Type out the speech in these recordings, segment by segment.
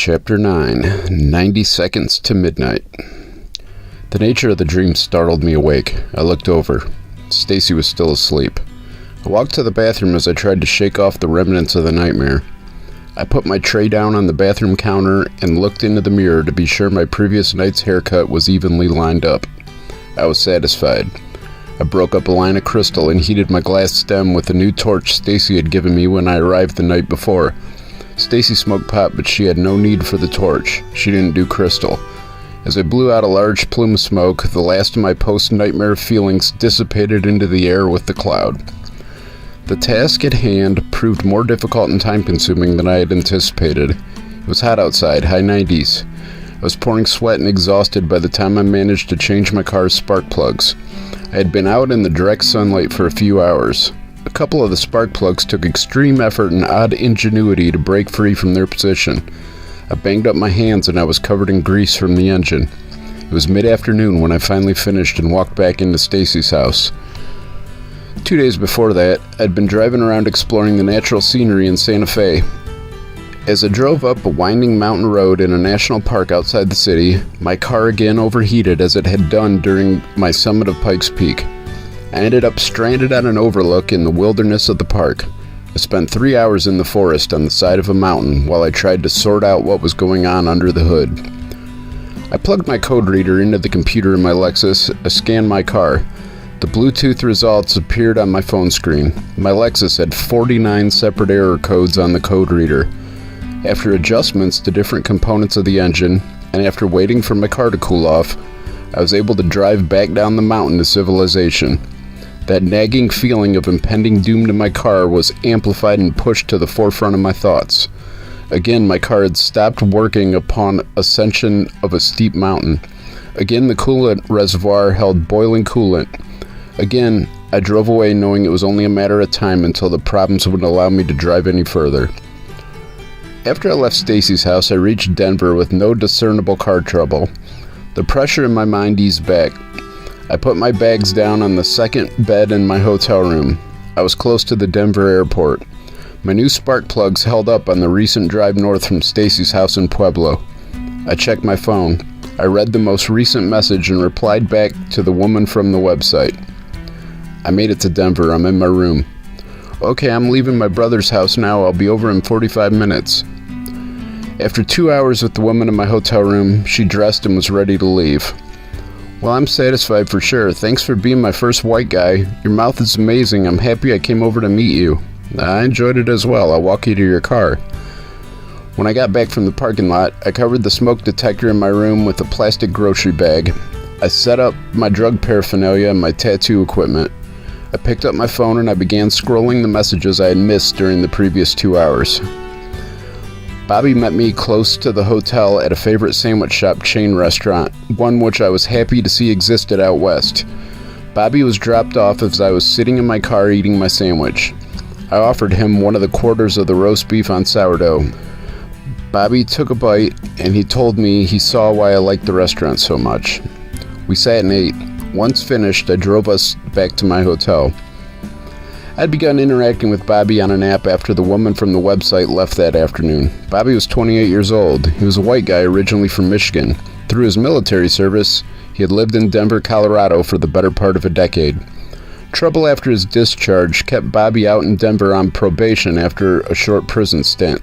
Chapter 9, 90 Seconds to Midnight. The nature of the dream startled me awake. I looked over. Stacy was still asleep. I walked to the bathroom as I tried to shake off the remnants of the nightmare. I put my tray down on the bathroom counter and looked into the mirror to be sure my previous night's haircut was evenly lined up. I was satisfied. I broke up a line of crystal and heated my glass stem with the new torch Stacy had given me when I arrived the night before. Stacy smoked pot, but she had no need for the torch. She didn't do crystal. As I blew out a large plume of smoke, the last of my post-nightmare feelings dissipated into the air with the cloud. The task at hand proved more difficult and time-consuming than I had anticipated. It was hot outside, high 90s. I was pouring sweat and exhausted by the time I managed to change my car's spark plugs. I had been out in the direct sunlight for a few hours. A couple of the spark plugs took extreme effort and odd ingenuity to break free from their position. I banged up my hands and I was covered in grease from the engine. It was mid-afternoon when I finally finished and walked back into Stacy's house. 2 days before that, I'd been driving around exploring the natural scenery in Santa Fe. As I drove up a winding mountain road in a national park outside the city, my car again overheated as it had done during my summit of Pikes Peak. I ended up stranded on an overlook in the wilderness of the park. I spent 3 hours in the forest on the side of a mountain while I tried to sort out what was going on under the hood. I plugged my code reader into the computer in my Lexus. I scanned my car. The Bluetooth results appeared on my phone screen. My Lexus had 49 separate error codes on the code reader. After adjustments to different components of the engine, and after waiting for my car to cool off, I was able to drive back down the mountain to civilization. That nagging feeling of impending doom to my car was amplified and pushed to the forefront of my thoughts. Again, my car had stopped working upon ascension of a steep mountain. Again, the coolant reservoir held boiling coolant. Again, I drove away knowing it was only a matter of time until the problems wouldn't allow me to drive any further. After I left Stacy's house, I reached Denver with no discernible car trouble. The pressure in my mind eased back. I put my bags down on the second bed in my hotel room. I was close to the Denver airport. My new spark plugs held up on the recent drive north from Stacy's house in Pueblo. I checked my phone. I read the most recent message and replied back to the woman from the website. I made it to Denver. I'm in my room. Okay, I'm leaving my brother's house now. I'll be over in 45 minutes. After 2 hours with the woman in my hotel room, she dressed and was ready to leave. Well, I'm satisfied for sure. Thanks for being my first white guy. Your mouth is amazing. I'm happy I came over to meet you. I enjoyed it as well. I'll walk you to your car. When I got back from the parking lot, I covered the smoke detector in my room with a plastic grocery bag. I set up my drug paraphernalia and my tattoo equipment. I picked up my phone and I began scrolling the messages I had missed during the previous 2 hours. Bobby met me close to the hotel at a favorite sandwich shop chain restaurant, one which I was happy to see existed out west. Bobby was dropped off as I was sitting in my car eating my sandwich. I offered him one of the quarters of the roast beef on sourdough. Bobby took a bite and he told me he saw why I liked the restaurant so much. We sat and ate. Once finished, I drove us back to my hotel. I'd begun interacting with Bobby on an app after the woman from the website left that afternoon. Bobby was 28 years old. He was a white guy originally from Michigan. Through his military service, he had lived in Denver, Colorado for the better part of a decade. Trouble after his discharge kept Bobby out in Denver on probation after a short prison stint.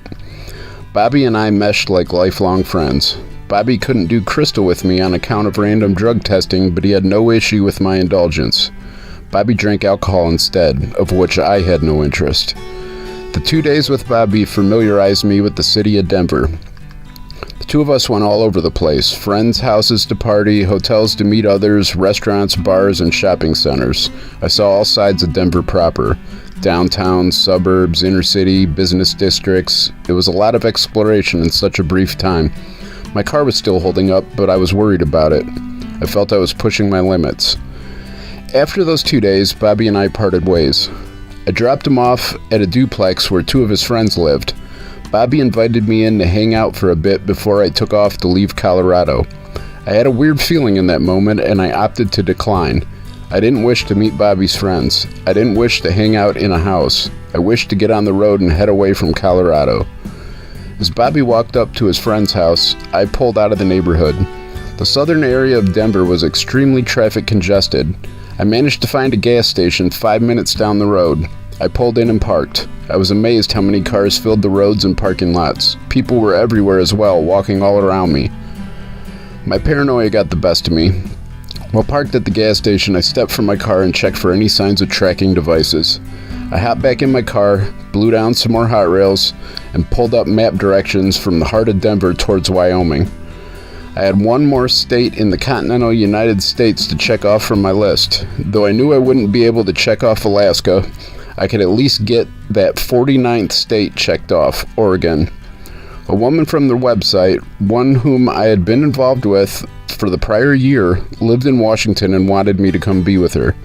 Bobby and I meshed like lifelong friends. Bobby couldn't do crystal with me on account of random drug testing, but he had no issue with my indulgence. Bobby drank alcohol instead, of which I had no interest. The 2 days with Bobby familiarized me with the city of Denver. The two of us went all over the place, friends' houses to party, hotels to meet others, restaurants, bars, and shopping centers. I saw all sides of Denver proper. Downtown, suburbs, inner city, business districts. It was a lot of exploration in such a brief time. My car was still holding up, but I was worried about it. I felt I was pushing my limits. After those 2 days, Bobby and I parted ways. I dropped him off at a duplex where two of his friends lived. Bobby invited me in to hang out for a bit before I took off to leave Colorado. I had a weird feeling in that moment and I opted to decline. I didn't wish to meet Bobby's friends. I didn't wish to hang out in a house. I wished to get on the road and head away from Colorado. As Bobby walked up to his friend's house, I pulled out of the neighborhood. The southern area of Denver was extremely traffic congested. I managed to find a gas station 5 minutes down the road. I pulled in and parked. I was amazed how many cars filled the roads and parking lots. People were everywhere as well, walking all around me. My paranoia got the best of me. While parked at the gas station, I stepped from my car and checked for any signs of tracking devices. I hopped back in my car, blew down some more hot rails, and pulled up map directions from the heart of Denver towards Wyoming. I had one more state in the continental United States to check off from my list. Though I knew I wouldn't be able to check off Alaska, I could at least get that 49th state checked off, Oregon. A woman from their website, one whom I had been involved with for the prior year, lived in Washington and wanted me to come be with her.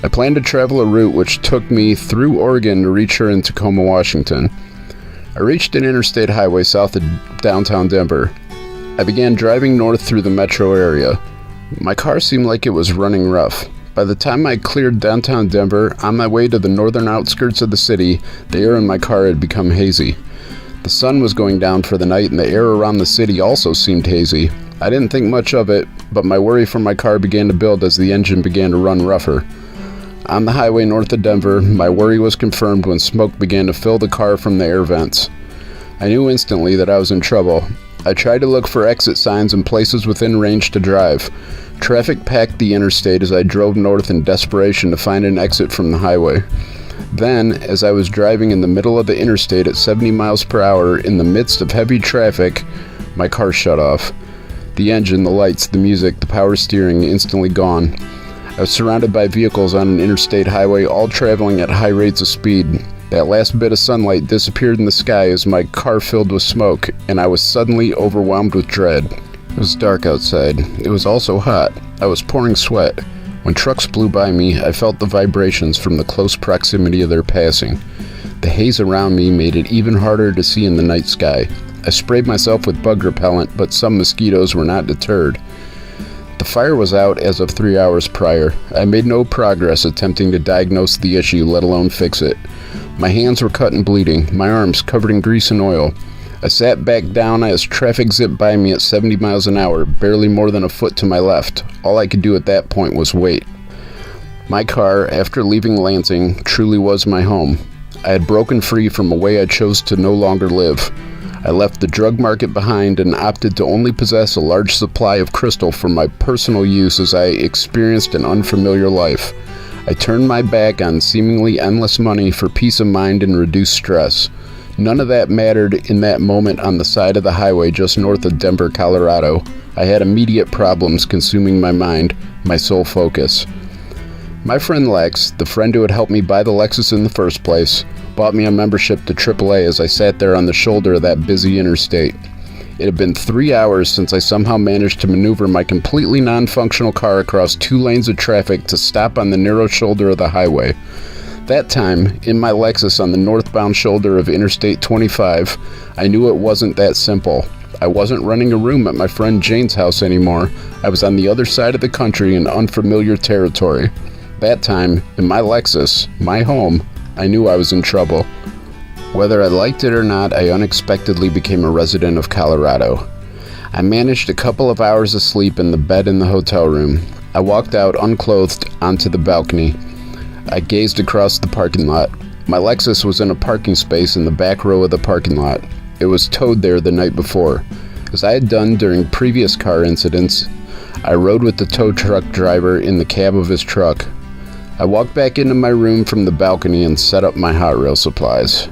I planned to travel a route which took me through Oregon to reach her in Tacoma, Washington. I reached an interstate highway south of downtown Denver. I began driving north through the metro area. My car seemed like it was running rough. By the time I cleared downtown Denver, on my way to the northern outskirts of the city, the air in my car had become hazy. The sun was going down for the night and the air around the city also seemed hazy. I didn't think much of it, but my worry for my car began to build as the engine began to run rougher. On the highway north of Denver, my worry was confirmed when smoke began to fill the car from the air vents. I knew instantly that I was in trouble. I tried to look for exit signs and places within range to drive. Traffic packed the interstate as I drove north in desperation to find an exit from the highway. Then, as I was driving in the middle of the interstate at 70 miles per hour in the midst of heavy traffic, my car shut off. The engine, the lights, the music, the power steering instantly gone. I was surrounded by vehicles on an interstate highway, all traveling at high rates of speed. That last bit of sunlight disappeared in the sky as my car filled with smoke, and I was suddenly overwhelmed with dread. It was dark outside. It was also hot. I was pouring sweat. When trucks blew by me, I felt the vibrations from the close proximity of their passing. The haze around me made it even harder to see in the night sky. I sprayed myself with bug repellent, but some mosquitoes were not deterred. The fire was out as of 3 hours prior. I made no progress attempting to diagnose the issue, let alone fix it. My hands were cut and bleeding, my arms covered in grease and oil. I sat back down as traffic zipped by me at 70 miles an hour, barely more than a foot to my left. All I could do at that point was wait. My car, after leaving Lansing, truly was my home. I had broken free from a way I chose to no longer live. I left the drug market behind and opted to only possess a large supply of crystal for my personal use as I experienced an unfamiliar life. I turned my back on seemingly endless money for peace of mind and reduced stress. None of that mattered in that moment on the side of the highway just north of Denver, Colorado. I had immediate problems consuming my mind, my sole focus. My friend Lex, the friend who had helped me buy the Lexus in the first place, bought me a membership to AAA as I sat there on the shoulder of that busy interstate. It had been 3 hours since I somehow managed to maneuver my completely non-functional car across 2 lanes of traffic to stop on the narrow shoulder of the highway. That time, in my Lexus on the northbound shoulder of Interstate 25, I knew it wasn't that simple. I wasn't renting a room at my friend Jane's house anymore. I was on the other side of the country in unfamiliar territory. That time, in my Lexus, my home, I knew I was in trouble. Whether I liked it or not, I unexpectedly became a resident of Colorado. I managed a couple of hours of sleep in the bed in the hotel room. I walked out unclothed onto the balcony. I gazed across the parking lot. My Lexus was in a parking space in the back row of the parking lot. It was towed there the night before. As I had done during previous car incidents, I rode with the tow truck driver in the cab of his truck. I walked back into my room from the balcony and set up my hot rail supplies.